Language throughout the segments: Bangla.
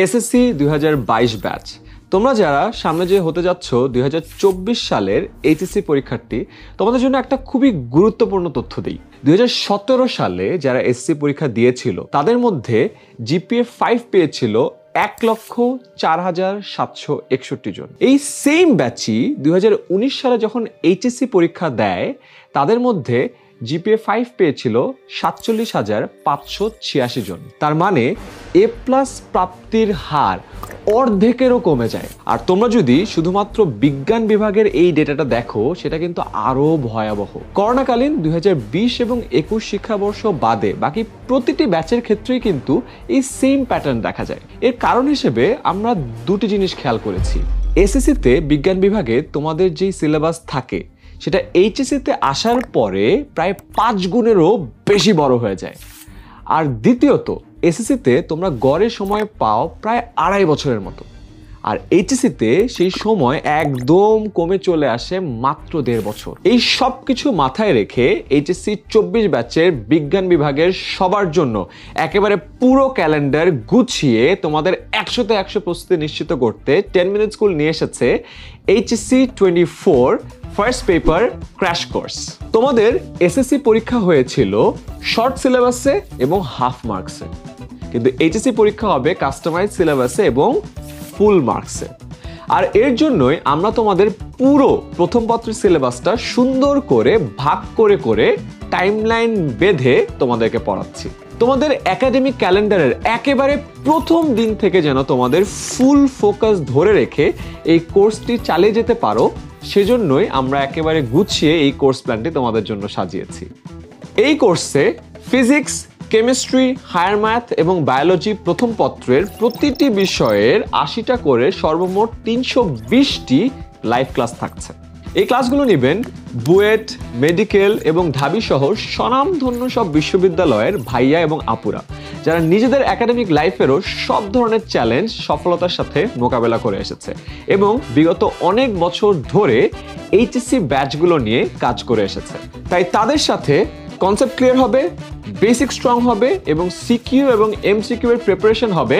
এসএসসি 2022 ব্যাচ, তোমরা যারা সামনে যে হতে যাচ্ছ 2024 সালের এইচএসসি পরীক্ষার্থী, তোমাদের জন্য একটা খুবই গুরুত্বপূর্ণ তথ্য দিই। 2017 সালে যারা এসএসসি পরীক্ষা দিয়েছিল তাদের মধ্যে জিপিএ 5 পেয়েছিল 1,04,761 জন। এই সেম ব্যাচই 2019 সালে যখন এইচএসসি পরীক্ষা দেয় তাদের মধ্যে জিপিএ 5 পেয়েছিল 47,586 জন। তার মানে এ প্লাস প্রাপ্তির হার অর্ধেকেরও কমে যায়। আর তোমরা যদি শুধুমাত্র বিজ্ঞান বিভাগের এই ডেটাটা দেখো সেটা কিন্তু আরো ভয়াবহ। করোনাকালীন 2020 এবং 21 শিক্ষাবর্ষ বাদে বাকি প্রতিটি ব্যাচের ক্ষেত্রেই কিন্তু এই সেম প্যাটার্ন দেখা যায়। এর কারণ হিসেবে আমরা দুটি জিনিস খেয়াল করেছি। এসএসসিতে বিজ্ঞান বিভাগে তোমাদের যেই সিলেবাস থাকে সেটা এইচএসসিতে আসার পরে প্রায় 5 গুণেরও বেশি বড় হয়ে যায়। আর দ্বিতীয়ত, এসএসসিতে তোমরা গড়ে সময় পাও প্রায় 2.5 বছরের মতো, আর এইচএসসিতে সেই সময় একদম কমে চলে আসে মাত্র 1.5 বছর। এই সব কিছু মাথায় রেখে এইচএসসি 24 ব্যাচের বিজ্ঞান বিভাগের সবার জন্য একেবারে পুরো ক্যালেন্ডার গুছিয়ে তোমাদের 100তে 100 প্রস্তুতি নিশ্চিত করতে 10 মিনিট স্কুল নিয়ে এসেছে HSC 24 first paper crash course. তোমাদের এসএসসি পরীক্ষা হয়েছিল শর্ট সিলেবাসে এবং হাফ মার্কসে, কিন্তু এইচএসসি পরীক্ষা হবে কাস্টমাইজ সিলেবাসে এবং ফুল মার্কসে। আর এর জন্যই আমরা তোমাদের পুরো প্রথম পত্রের সিলেবাসটা সুন্দর করে ভাগ করে করে টাইমলাইন বেঁধে তোমাদেরকে পড়াচ্ছি। তোমাদের একাডেমিক ক্যালেন্ডারের একেবারে প্রথম দিন থেকে যেন তোমাদের ফুল ফোকাস ধরে রেখে এই কোর্সটি চালিয়ে যেতে পারো, সেজন্যই আমরা একেবারে গুছিয়ে এই কোর্স প্ল্যানটি তোমাদের জন্য সাজিয়েছি। এই কোর্সে ফিজিক্স, কেমিস্ট্রি, হায়ার ম্যাথ এবং বায়োলজি প্রথম পত্রের প্রতিটি বিষয়ের 80টা করে সর্বমোট 320টি লাইভ ক্লাস থাকছে। এই ক্লাসগুলো নেবেন বুয়েট, মেডিকেল এবং ঢাবি সহ স্বনামধন্য সব বিশ্ববিদ্যালয়ের ভাইয়া এবং আপুরা, যারা নিজেদের একাডেমিক লাইফেরও সব ধরনের চ্যালেঞ্জ সফলতার সাথে মোকাবেলা করে এসেছে এবং বিগত অনেক বছর ধরে এইচএসসি ব্যাচগুলো নিয়ে কাজ করে এসেছে। তাই তাদের সাথে কনসেপ্ট ক্লিয়ার হবে, বেসিক স্ট্রং হবে এবং সিকিউ এবং এমসিকিউ এর প্রিপারেশন হবে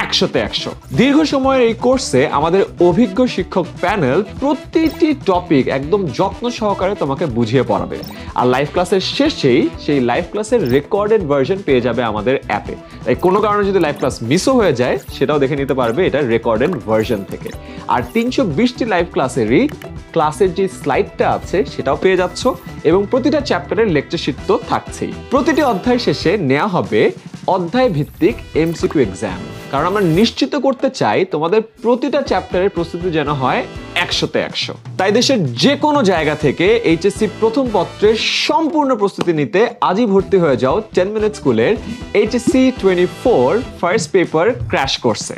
100তে 100। দীর্ঘ সময়ের এই কোর্সে আমাদের অভিজ্ঞ শিক্ষক প্যানেল প্রতিটি টপিক একদম যত্ন সহকারে তোমাকে বুঝিয়ে পড়াবে। আর লাইভ ক্লাসের শেষেই সেই লাইভ ক্লাসের রেকর্ডেড ভার্সন পেয়ে যাবে আমাদের অ্যাপে। তাই কোনো কারণে যদি লাইভ ক্লাস মিসও হয়ে যায় সেটাও দেখে নিতে পারবে এটা রেকর্ডেড ভার্সন থেকে। আর 320টি লাইভ ক্লাসেরই ক্লাসের যে স্লাইডটা আছে সেটাও পেয়ে যাচ্ছ এবং প্রতিটা চ্যাপ্টারের লেকচার শিট তো থাকছেই। প্রতিটি অধ্যায় শেষে নেওয়া হবে অধ্যায় ভিত্তিক এমসিকিউ এক্সাম, কারণ আমরা নিশ্চিত করতে চাই তোমাদের প্রতিটা চ্যাপ্টারের প্রস্তুতি যেন হয় 100তে 100। তাই দেশের যে কোনো জায়গা থেকে এইচএসসি প্রথম পত্রের সম্পূর্ণ প্রস্তুতি নিতে আজই ভর্তি হয়ে যাও 10 মিনিট স্কুলের এইচএসসি 24 ফার্স্ট পেপার ক্র্যাশ কোর্সে।